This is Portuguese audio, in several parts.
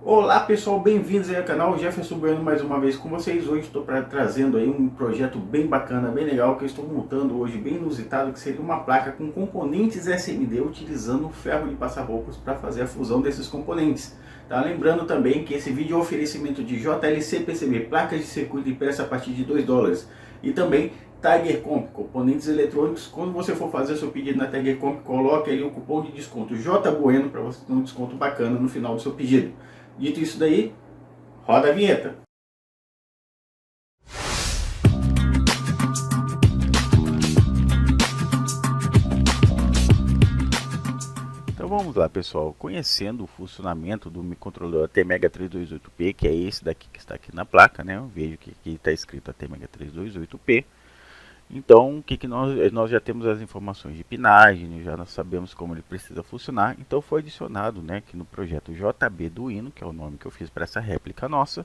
Olá pessoal, bem-vindos aí ao canal Jefferson Bueno mais uma vez com vocês. Hoje estou trazendo aí um projeto bem bacana, bem legal que eu estou montando hoje, bem inusitado, que seria uma placa com componentes SMD utilizando ferro de passar roupas para fazer a fusão desses componentes. Tá? Lembrando também que esse vídeo é um oferecimento de JLC PCB, placas de circuito impressa a partir de $2 e também Tiger Comp, componentes eletrônicos. Quando você for fazer seu pedido na Tiger Comp, coloque aí o cupom de desconto J Bueno para você ter um desconto bacana no final do seu pedido. Dito isso daí, roda a vinheta. Então vamos lá, pessoal. Conhecendo o funcionamento do microcontrolador ATmega 328P, que é esse daqui que está aqui na placa, né? Eu vejo que aqui está escrito ATmega 328P. Então, nós já temos as informações de pinagem, já nós sabemos como ele precisa funcionar. Então foi adicionado, né, aqui no projeto JB do Hino, que é o nome que eu fiz para essa réplica nossa,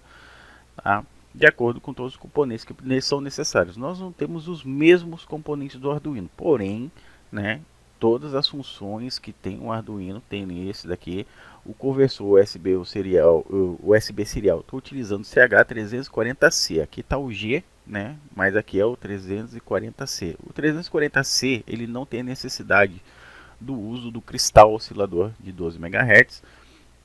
tá? De acordo com todos os componentes que são necessários. Nós não temos os mesmos componentes do Arduino, porém, né, todas as funções que tem o Arduino tem esse daqui. O conversor USB serial, estou utilizando CH340C. Aqui está o G, né, mas aqui é o 340C. O 340C ele não tem necessidade do uso do cristal oscilador de 12 MHz.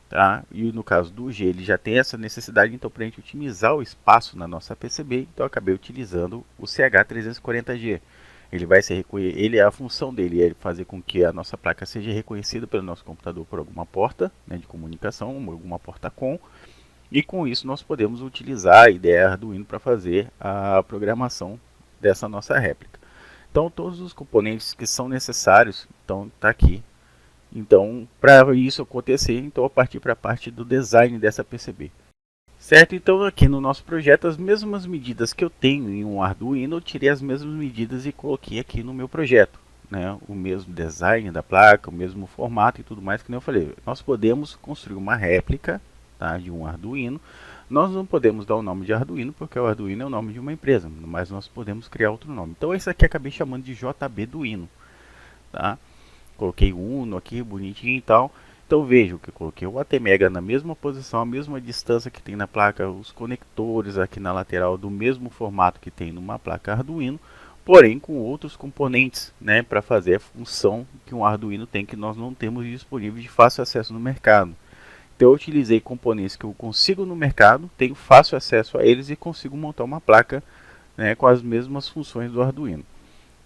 Tá? E no caso do G ele já tem essa necessidade, então para a gente otimizar o espaço na nossa PCB, então eu acabei utilizando o CH340G. A função dele é fazer com que a nossa placa seja reconhecida pelo nosso computador por alguma porta, né, de comunicação, alguma porta com, e com isso nós podemos utilizar a IDE Arduino para fazer a programação dessa nossa réplica. Então todos os componentes que são necessários, então está aqui. Então, para isso acontecer, então eu parti para a parte do design dessa PCB. Certo, então aqui no nosso projeto, as mesmas medidas que eu tenho em um Arduino, eu tirei as mesmas medidas e coloquei aqui no meu projeto. Né? O mesmo design da placa, o mesmo formato e tudo mais, que nem eu falei. Nós podemos construir uma réplica, tá, de um Arduino. Nós não podemos dar o nome de Arduino, porque o Arduino é o nome de uma empresa, mas nós podemos criar outro nome. Então esse aqui eu acabei chamando de JB Duino. Tá? Coloquei o Uno aqui, bonitinho e tal. Então vejo que eu coloquei o ATmega na mesma posição, a mesma distância que tem na placa, os conectores aqui na lateral do mesmo formato que tem numa placa Arduino, porém com outros componentes, né, para fazer a função que um Arduino tem que nós não temos disponível de fácil acesso no mercado. Então eu utilizei componentes que eu consigo no mercado, tenho fácil acesso a eles e consigo montar uma placa, né, com as mesmas funções do Arduino.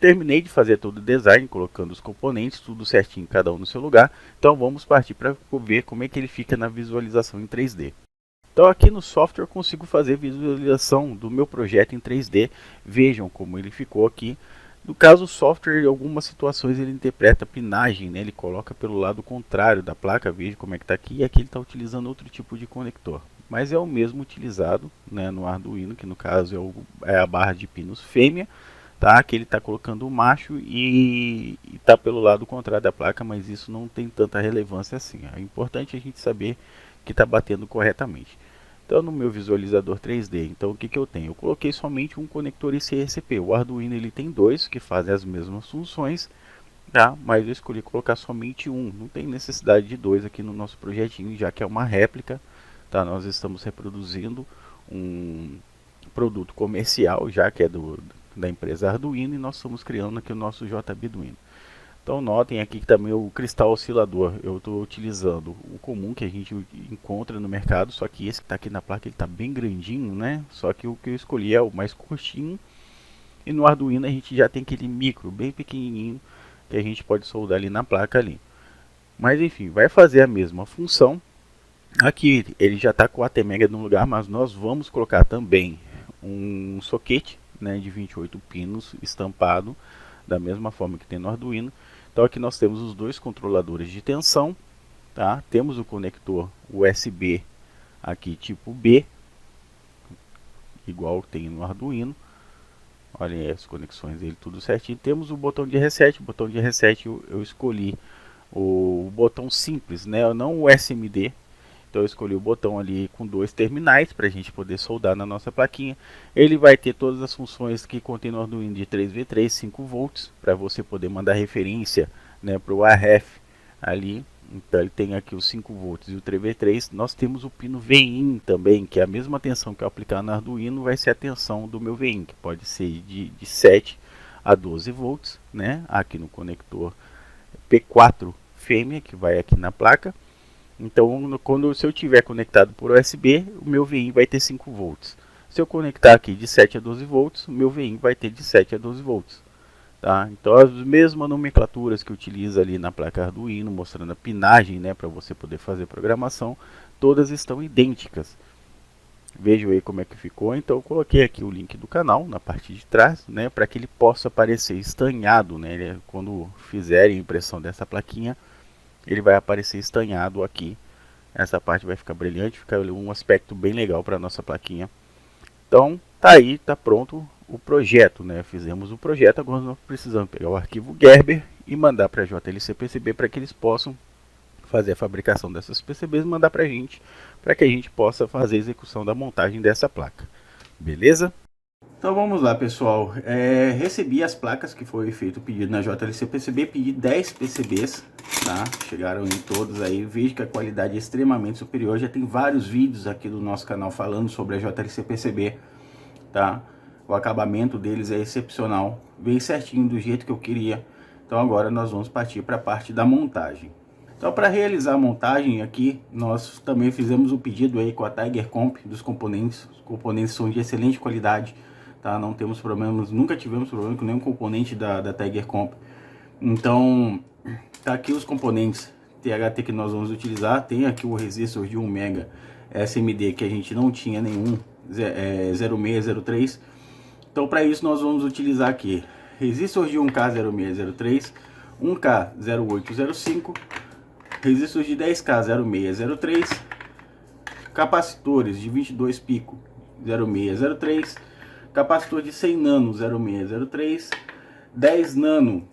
Terminei de fazer todo o design, colocando os componentes, tudo certinho, cada um no seu lugar. Então vamos partir para ver como é que ele fica na visualização em 3D. Então aqui no software eu consigo fazer visualização do meu projeto em 3D. Vejam como ele ficou aqui. No caso o software, em algumas situações ele interpreta a pinagem, né? Ele coloca pelo lado contrário da placa, veja como é que está aqui. E aqui ele está utilizando outro tipo de conector. Mas é o mesmo utilizado, né, no Arduino, que no caso é a barra de pinos fêmea. Tá, que ele está colocando o macho e está pelo lado contrário da placa, mas isso não tem tanta relevância assim. É importante a gente saber que está batendo corretamente. Então no meu visualizador 3D, então o que, que eu tenho? Eu coloquei somente um conector IC/SP. O Arduino ele tem dois que fazem as mesmas funções, tá? Mas eu escolhi colocar somente um. Não tem necessidade de dois aqui no nosso projetinho, já que é uma réplica. Tá? Nós estamos reproduzindo um produto comercial, já que é da empresa Arduino, e nós estamos criando aqui o nosso JB Arduino. Então notem aqui que também o cristal oscilador, eu estou utilizando o comum que a gente encontra no mercado, só que esse que está aqui na placa ele está bem grandinho, né? Só que o que eu escolhi é o mais curtinho, e no Arduino a gente já tem aquele micro, bem pequenininho, que a gente pode soldar ali na placa ali. Mas enfim, vai fazer a mesma função. Aqui ele já está com o ATmega no lugar, mas nós vamos colocar também um soquete, né, de 28 pinos estampado da mesma forma que tem no Arduino. Então aqui nós temos os dois controladores de tensão, tá? Temos o conector USB aqui tipo B, igual tem no Arduino. Olhem as conexões dele tudo certinho. Temos o botão de reset. O botão de reset eu escolhi o botão simples, né? Não o SMD. Então eu escolhi o botão ali com dois terminais para a gente poder soldar na nossa plaquinha. Ele vai ter todas as funções que contém no Arduino de 3V3, 5 volts, para você poder mandar referência, né, para o RF ali, Então ele tem aqui os 5 volts e o 3V3. Nós temos o pino VIN também, que é a mesma tensão que eu aplicar no Arduino, vai ser a tensão do meu VIN, que pode ser de 7 a 12 volts, né? Aqui no conector P4 fêmea, que vai aqui na placa. Então, se eu tiver conectado por USB, o meu VIN vai ter 5 volts. Se eu conectar aqui de 7 a 12 volts, o meu VIN vai ter de 7 a 12 volts. Tá? Então, as mesmas nomenclaturas que utiliza ali na placa Arduino, mostrando a pinagem, né, para você poder fazer programação, todas estão idênticas. Vejam aí como é que ficou. Então, eu coloquei aqui o link do canal na parte de trás, né, para que ele possa aparecer estanhado, né, quando fizerem a impressão dessa plaquinha, ele vai aparecer estanhado aqui. Essa parte vai ficar brilhante, fica um aspecto bem legal para a nossa plaquinha. Então, tá aí, tá pronto o projeto, né? Fizemos o projeto, agora nós precisamos pegar o arquivo Gerber e mandar para a JLC PCB para que eles possam fazer a fabricação dessas PCBs e mandar para que a gente possa fazer a execução da montagem dessa placa. Beleza? Então vamos lá, pessoal. Recebi as placas que foi feito o pedido na JLC PCB, pedi 10 PCBs, tá? Chegaram em todos aí, vejo que a qualidade é extremamente superior. Já tem vários vídeos aqui do nosso canal falando sobre a JLC PCB, tá? O acabamento deles é excepcional, veio certinho do jeito que eu queria. Então agora nós vamos partir para a parte da montagem. Então, para realizar a montagem aqui, nós também fizemos o pedido aí com a Tiger Comp dos componentes. Os componentes são de excelente qualidade. Tá? Não temos problemas, nunca tivemos problema com nenhum componente da Tiger Comp. Então, tá aqui os componentes THT que nós vamos utilizar. Tem aqui o resistor de 1 mega SMD que a gente não tinha nenhum, 0603. Então, para isso nós vamos utilizar aqui resistor de 1K0603, 1K0805, resistor de 10K 0603, capacitores de 22 pico 0603, capacitor de 100 nano 0603, 10 nano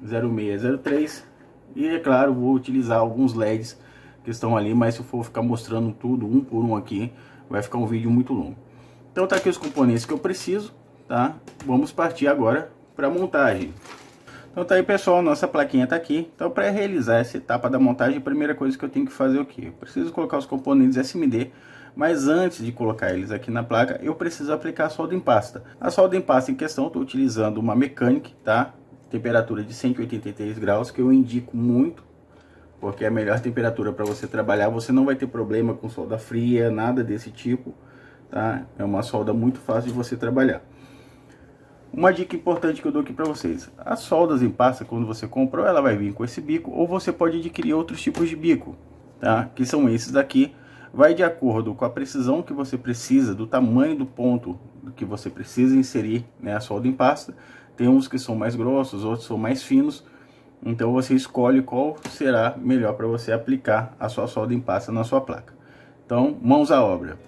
0603 e, é claro, vou utilizar alguns LEDs que estão ali, mas se eu for ficar mostrando tudo um por um aqui, vai ficar um vídeo muito longo. Então tá aqui os componentes que eu preciso, tá? Vamos partir agora para a montagem. Então tá aí, pessoal, nossa plaquinha tá aqui. Então, para realizar essa etapa da montagem, a primeira coisa que eu tenho que fazer é o quê? Eu preciso colocar os componentes SMD. Mas antes de colocar eles aqui na placa, eu preciso aplicar a solda em pasta. A solda em pasta em questão, eu estou utilizando uma Mechanic, tá? Temperatura de 183 graus, que eu indico muito, porque é a melhor temperatura para você trabalhar. Você não vai ter problema com solda fria, nada desse tipo, tá? É uma solda muito fácil de você trabalhar. Uma dica importante que eu dou aqui para vocês: as soldas em pasta, quando você comprou, ela vai vir com esse bico, ou você pode adquirir outros tipos de bico, tá? Que são esses daqui. Vai de acordo com a precisão que você precisa, do tamanho do ponto que você precisa inserir, né, a solda em pasta. Tem uns que são mais grossos, outros são mais finos. Então você escolhe qual será melhor para você aplicar a sua solda em pasta na sua placa. Então, mãos à obra.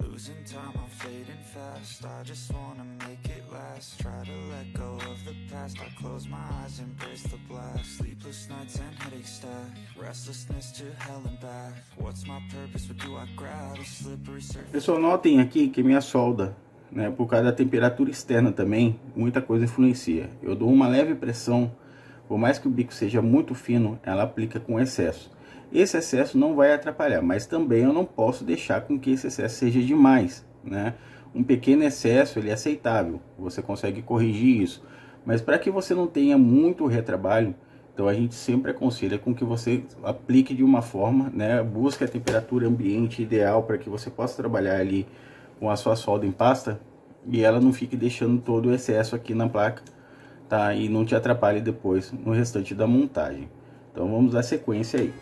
Losing time, I'm fading fast. I just wanna make it last. Try to let go of the past. I close my eyes, embrace the blast. Sleepless nights and headaches stack. Restlessness to hell and back. What's my purpose? What do I grab? A slippery surface. Pessoal, notem aqui que minha solda, né, por causa da temperatura externa também, muita coisa influencia. Eu dou uma leve pressão, por mais que o bico seja muito fino, ela aplica com excesso. Esse excesso não vai atrapalhar, mas também eu não posso deixar com que esse excesso seja demais, né? Um pequeno excesso ele é aceitável, você consegue corrigir isso, mas para que você não tenha muito retrabalho, então a gente sempre aconselha com que você aplique de uma forma, né? Busque a temperatura ambiente ideal para que você possa trabalhar ali com a sua solda em pasta e ela não fique deixando todo o excesso aqui na placa, tá? E não te atrapalhe depois no restante da montagem. Então vamos à sequência aí.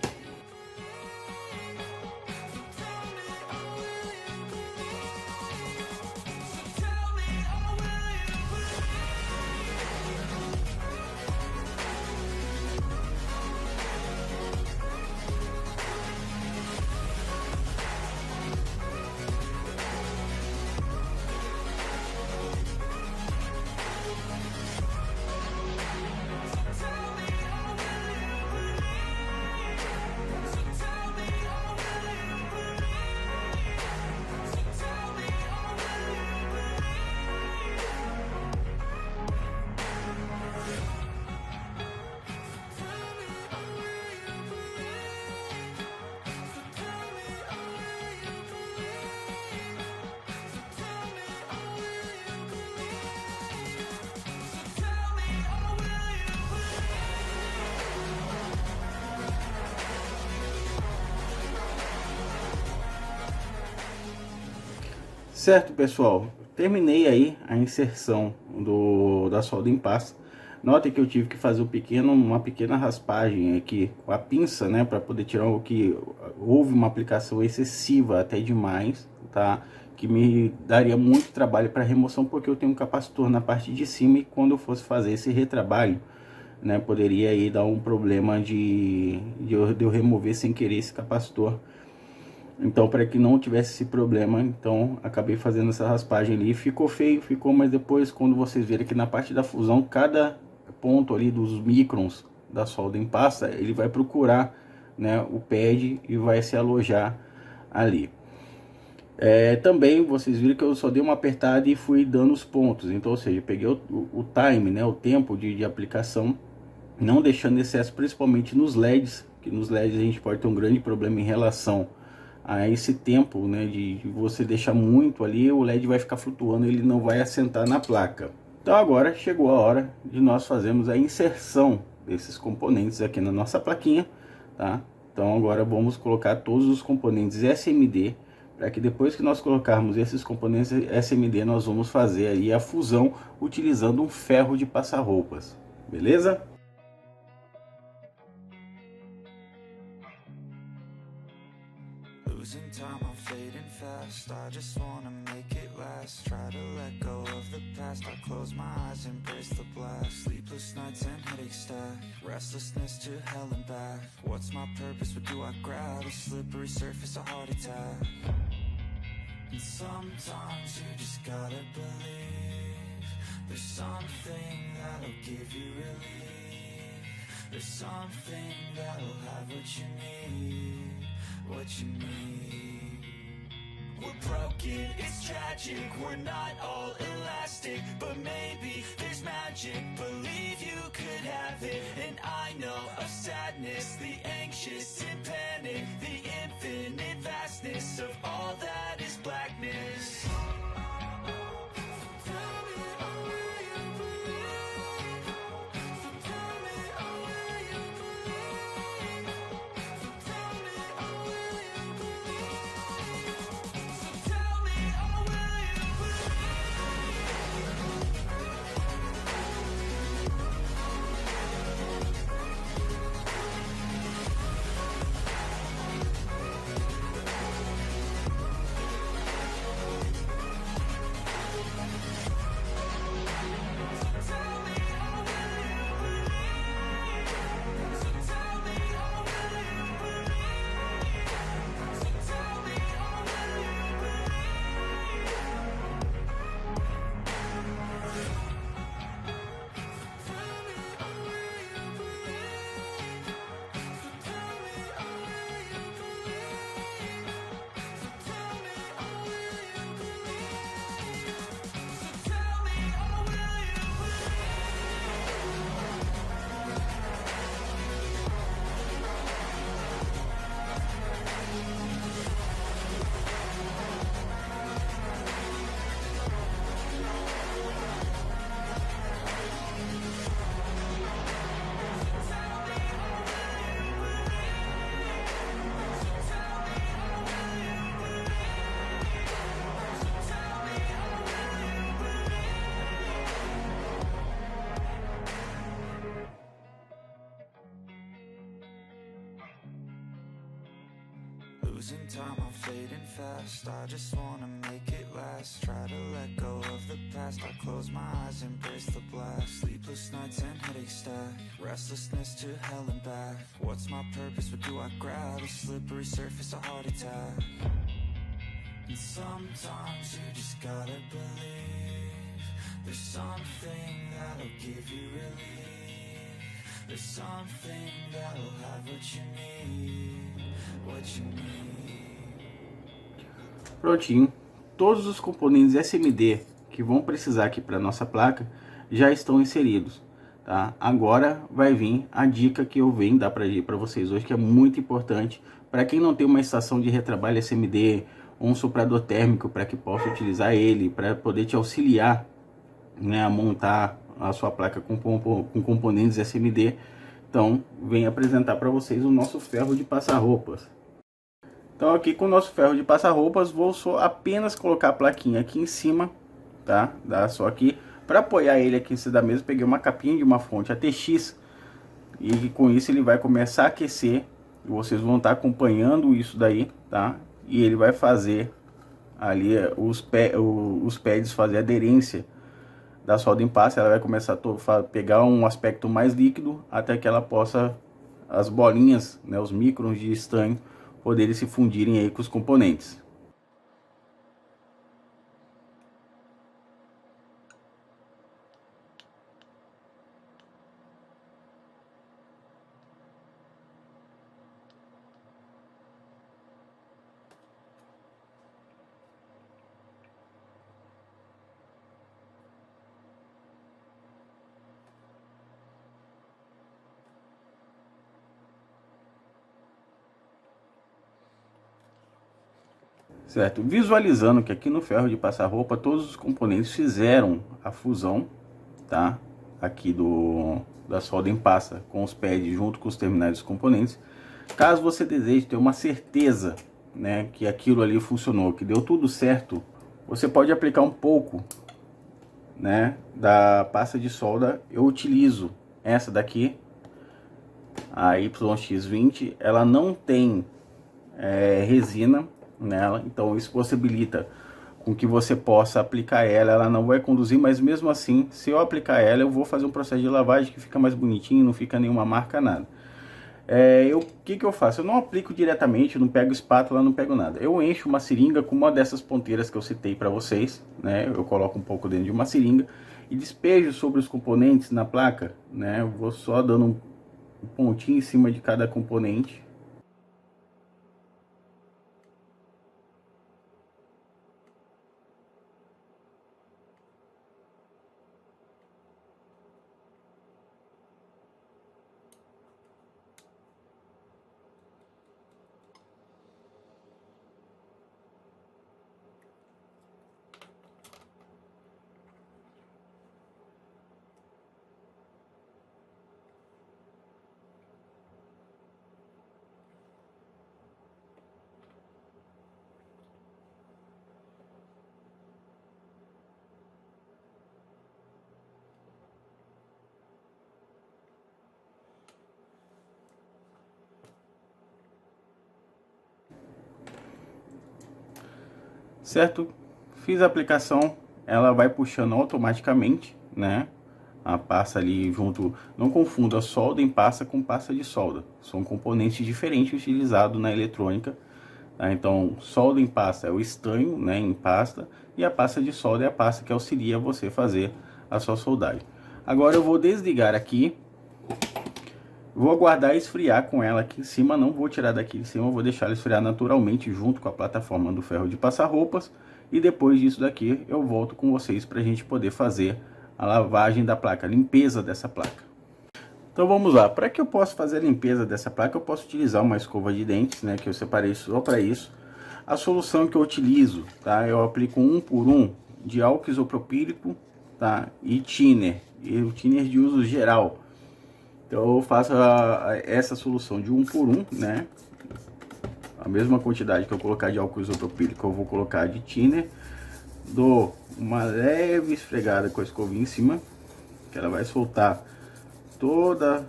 Certo, pessoal, terminei aí a inserção da solda em pasta. Notem que eu tive que fazer uma pequena raspagem aqui com a pinça, né, para poder tirar o que houve uma aplicação excessiva até demais, tá? Que me daria muito trabalho para remoção, porque eu tenho um capacitor na parte de cima e quando eu fosse fazer esse retrabalho, né, poderia aí dar um problema de eu remover sem querer esse capacitor. Então, para que não tivesse esse problema, então acabei fazendo essa raspagem ali. Ficou feio, ficou, mas depois quando vocês verem que na parte da fusão, cada ponto ali dos microns da solda em pasta, ele vai procurar, né, o pad e vai se alojar ali. Também vocês viram que eu só dei uma apertada e fui dando os pontos. Então, ou seja, peguei o time, né, o tempo de aplicação, não deixando excesso, principalmente nos LEDs, que nos LEDs a gente pode ter um grande problema em relação a esse tempo, né, de você deixar muito ali, o LED vai ficar flutuando, ele não vai assentar na placa. Então agora chegou a hora de nós fazermos a inserção desses componentes aqui na nossa plaquinha, tá? Então agora vamos colocar todos os componentes SMD, para que depois que nós colocarmos esses componentes SMD, nós vamos fazer aí a fusão utilizando um ferro de passar roupas, beleza? Losing time, I'm fading fast. I just wanna make it last. Try to let go of the past. I close my eyes, embrace the blast. Sleepless nights and headaches stack. Restlessness to hell and back. What's my purpose? What do I grab? A slippery surface, a heart attack. And sometimes you just gotta believe there's something that'll give you relief. There's something that'll have what you need, what you need. We're broken, it's tragic, we're not all elastic, but maybe there's magic, believe you could have it. And I know of sadness, the anxious and panic, the infinite vastness of all that is blackness. Losing time, I'm fading fast. I just wanna make it last. Try to let go of the past. I close my eyes, embrace the blast. Sleepless nights and headaches stack. Restlessness to hell and back. What's my purpose? What do I grab? A slippery surface, a heart attack. And sometimes you just gotta believe there's something that'll give you relief. There's something that'll have what you need, what you need. Prontinho, todos os componentes SMD que vão precisar aqui para nossa placa já estão inseridos, tá? Agora vai vir a dica que eu venho dar para vocês hoje, que é muito importante para quem não tem uma estação de retrabalho SMD ou um soprador térmico para que possa utilizar ele, para poder te auxiliar, né, a montar a sua placa com componentes SMD. Então, venho apresentar para vocês o nosso ferro de passar roupas. Então aqui com o nosso ferro de passar roupas, vou só apenas colocar a plaquinha aqui em cima, tá? Dá só aqui, para apoiar ele aqui em cima da mesa, peguei uma capinha de uma fonte ATX, e com isso ele vai começar a aquecer, e vocês vão estar acompanhando isso daí, tá? E ele vai fazer ali os pads fazer aderência da solda em pasta. Ela vai começar a pegar um aspecto mais líquido, até que ela possa, as bolinhas, né, os microns de estanho, poderem se fundirem aí com os componentes. Certo? Visualizando que aqui no ferro de passar roupa todos os componentes fizeram a fusão, tá? Aqui da solda em pasta com os pads junto com os terminais dos componentes. Caso você deseje ter uma certeza, né, que aquilo ali funcionou, que deu tudo certo, você pode aplicar um pouco, né, da pasta de solda. Eu utilizo essa daqui, a YX20, ela não tem resina nela, então isso possibilita com que você possa aplicar ela não vai conduzir, mas mesmo assim, se eu aplicar ela, eu vou fazer um processo de lavagem que fica mais bonitinho, não fica nenhuma marca, nada. O que eu faço? Eu não aplico diretamente, não pego espátula, não pego nada. Eu encho uma seringa com uma dessas ponteiras que eu citei para vocês, né? Eu coloco um pouco dentro de uma seringa e despejo sobre os componentes na placa, né? Eu vou só dando um pontinho em cima de cada componente. Certo? Fiz a aplicação, ela vai puxando automaticamente, né? A pasta ali junto, não confunda solda em pasta com pasta de solda. São componentes diferentes utilizados na eletrônica, tá? Então, solda em pasta é o estanho, né, em pasta, e a pasta de solda é a pasta que auxilia você fazer a sua soldagem. Agora eu vou desligar aqui. Vou aguardar esfriar com ela aqui em cima, não vou tirar daqui de cima, vou deixar ela esfriar naturalmente junto com a plataforma do ferro de passar roupas. E depois disso daqui eu volto com vocês para a gente poder fazer a lavagem da placa, a limpeza dessa placa. Então vamos lá, para que eu possa fazer a limpeza dessa placa, eu posso utilizar uma escova de dentes, né, que eu separei só para isso. A solução que eu utilizo, tá, eu aplico 1 por 1 de álcool isopropílico, tá, e thinner, o thinner de uso geral. Então eu faço essa solução de 1 por 1, né? A mesma quantidade que eu colocar de álcool isopropílico, eu vou colocar de thinner. Dou uma leve esfregada com a escovinha em cima, que ela vai soltar toda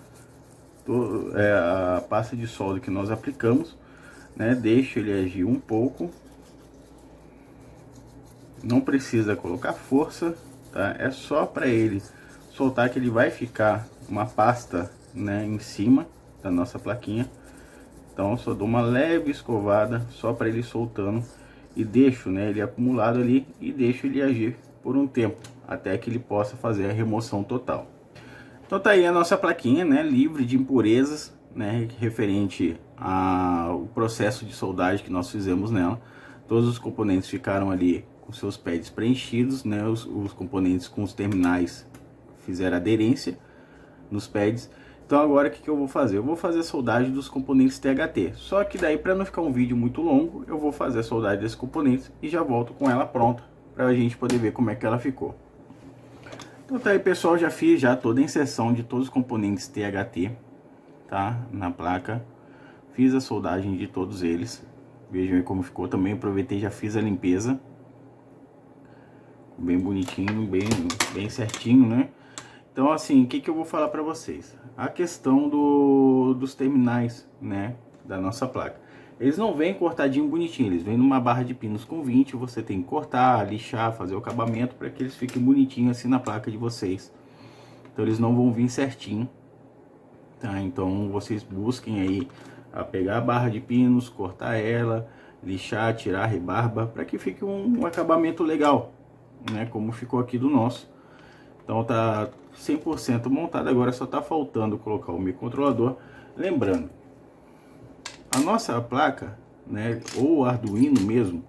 a pasta de solda que nós aplicamos, né? Deixo ele agir um pouco. Não precisa colocar força, tá? É só para ele soltar, que ele vai ficar uma pasta, né, em cima da nossa plaquinha. Então só dou uma leve escovada só para ele soltando e deixo, né, ele acumulado ali, e deixo ele agir por um tempo até que ele possa fazer a remoção total. Então tá aí a nossa plaquinha, né, livre de impurezas, né, referente ao processo de soldagem que nós fizemos nela. Todos os componentes ficaram ali com seus pads preenchidos, né, os componentes com os terminais fizeram aderência nos pads. Então agora o que eu vou fazer? Eu vou fazer a soldagem dos componentes THT. Só que daí, para não ficar um vídeo muito longo, eu vou fazer a soldagem desses componentes e já volto com ela pronta, para a gente poder ver como é que ela ficou. Então tá aí, pessoal, já fiz toda a inserção de todos os componentes THT, tá, na placa. Fiz a soldagem de todos eles. Vejam aí como ficou também. Aproveitei e já fiz a limpeza. Bem bonitinho, bem certinho, né? Então assim, o que eu vou falar para vocês? A questão dos terminais, né, da nossa placa. Eles não vêm cortadinho bonitinho, eles vêm numa barra de pinos com 20, você tem que cortar, lixar, fazer o acabamento para que eles fiquem bonitinhos assim na placa de vocês. Então eles não vão vir certinho, tá? Então vocês busquem aí a pegar a barra de pinos, cortar ela, lixar, tirar a rebarba, para que fique um acabamento legal, né, como ficou aqui do nosso. Então tá 100% montado, agora só tá faltando colocar o microcontrolador. Lembrando, a nossa placa, né, ou o Arduino mesmo,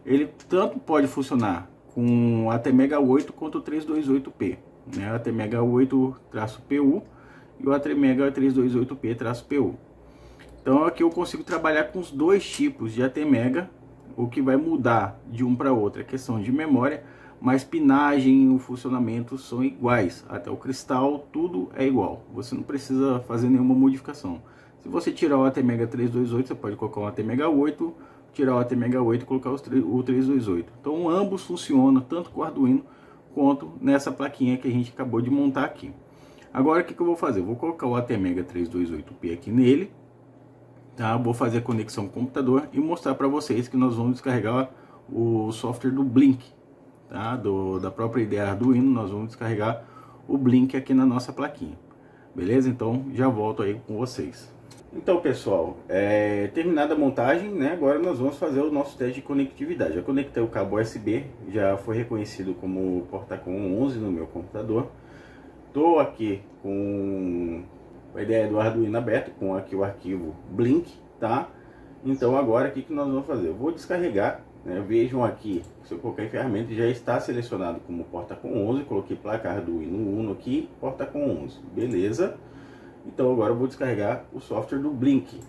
ele tanto pode funcionar com a ATmega 8 quanto o 328P, né, a ATmega 8-PU e o ATmega 328P-PU. Então aqui eu consigo trabalhar com os dois tipos de ATmega. O que vai mudar de um para outro é questão de memória, mas pinagem e o funcionamento são iguais, até o cristal, tudo é igual, você não precisa fazer nenhuma modificação. Se você tirar o ATmega 328, você pode colocar o ATmega 8, tirar o ATmega 8 e colocar o 328. Então ambos funcionam, tanto com o Arduino quanto nessa plaquinha que a gente acabou de montar aqui. Agora o que eu vou fazer? Eu vou colocar o ATmega 328P aqui nele, tá? Vou fazer a conexão com o computador e mostrar para vocês que nós vamos descarregar o software do Blink. Tá? Da própria ideia Arduino, nós vamos descarregar o Blink aqui na nossa plaquinha, beleza? Então já volto aí com vocês. Então pessoal, terminada a montagem, né? Agora nós vamos fazer o nosso teste de conectividade. Já conectei o cabo USB, já foi reconhecido como Porta-Com 11 no meu computador. Estou aqui com a ideia do Arduino aberto, com aqui o arquivo Blink, tá? Então agora o que nós vamos fazer? Eu vou descarregar. Vejam aqui, se eu colocar em ferramenta, já está selecionado como Porta-Com 11, coloquei placa Arduino Uno aqui, Porta-Com 11, beleza? Então agora eu vou descarregar o software do Blink.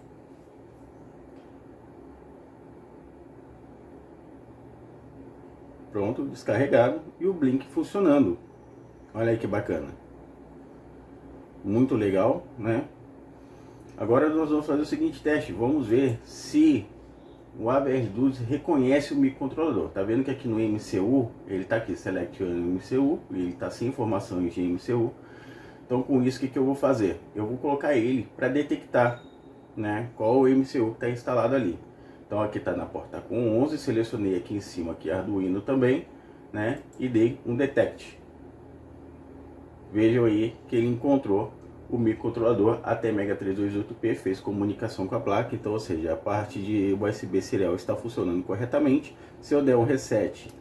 Pronto, descarregado e o Blink funcionando. Olha aí que bacana. Muito legal, né? Agora nós vamos fazer o seguinte teste, vamos ver se o AVR12 reconhece o microcontrolador. Tá vendo que aqui no MCU, ele tá aqui, Select MCU, ele tá sem informações de MCU. Então com isso, o que eu vou fazer? Eu vou colocar ele para detectar, né, qual o MCU que está instalado ali. Então aqui está na Porta-Com 11, selecionei aqui em cima aqui Arduino também, né, e dei um Detect. Vejam aí que ele encontrou o microcontrolador ATmega 328P, fez comunicação com a placa, então, ou seja, a parte de USB serial está funcionando corretamente. Se eu der um reset,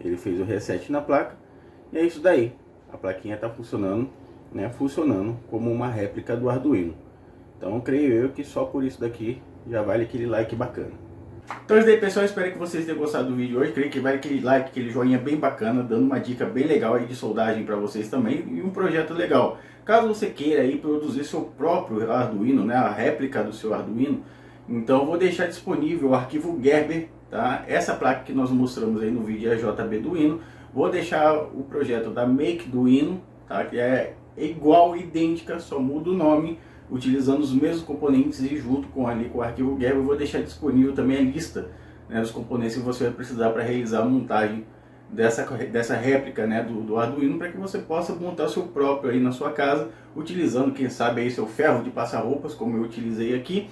ele fez o reset na placa, e é isso daí. A plaquinha está funcionando, né, funcionando como uma réplica do Arduino. Então, creio eu que só por isso daqui já vale aquele like bacana. Então é isso aí, pessoal, espero que vocês tenham gostado do vídeo hoje. Creio que vale aquele like, aquele joinha bem bacana, dando uma dica bem legal aí de soldagem para vocês também, e um projeto legal. Caso você queira aí produzir seu próprio Arduino, né, a réplica do seu Arduino, então eu vou deixar disponível o arquivo Gerber, tá? Essa placa que nós mostramos aí no vídeo é a JB Duino. Vou deixar o projeto da Make Duino, tá? Que é igual, idêntica, só muda o nome, utilizando os mesmos componentes, e junto com ali com o arquivo Gerber eu vou deixar disponível também a lista, né, dos componentes que você vai precisar para realizar a montagem dessa réplica, né, do Arduino, para que você possa montar o seu próprio aí na sua casa, utilizando, quem sabe, aí seu ferro de passar roupas, como eu utilizei aqui,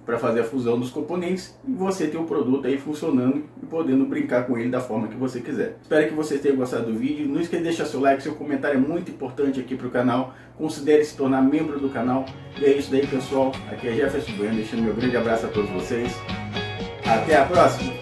para fazer a fusão dos componentes, e você ter o produto aí funcionando e podendo brincar com ele da forma que você quiser. Espero que vocês tenham gostado do vídeo. Não esqueça de deixar seu like, seu comentário é muito importante aqui para o canal. Considere se tornar membro do canal. E é isso daí, pessoal. Aqui é Jefferson Bueno, deixando meu grande abraço a todos vocês. Até a próxima!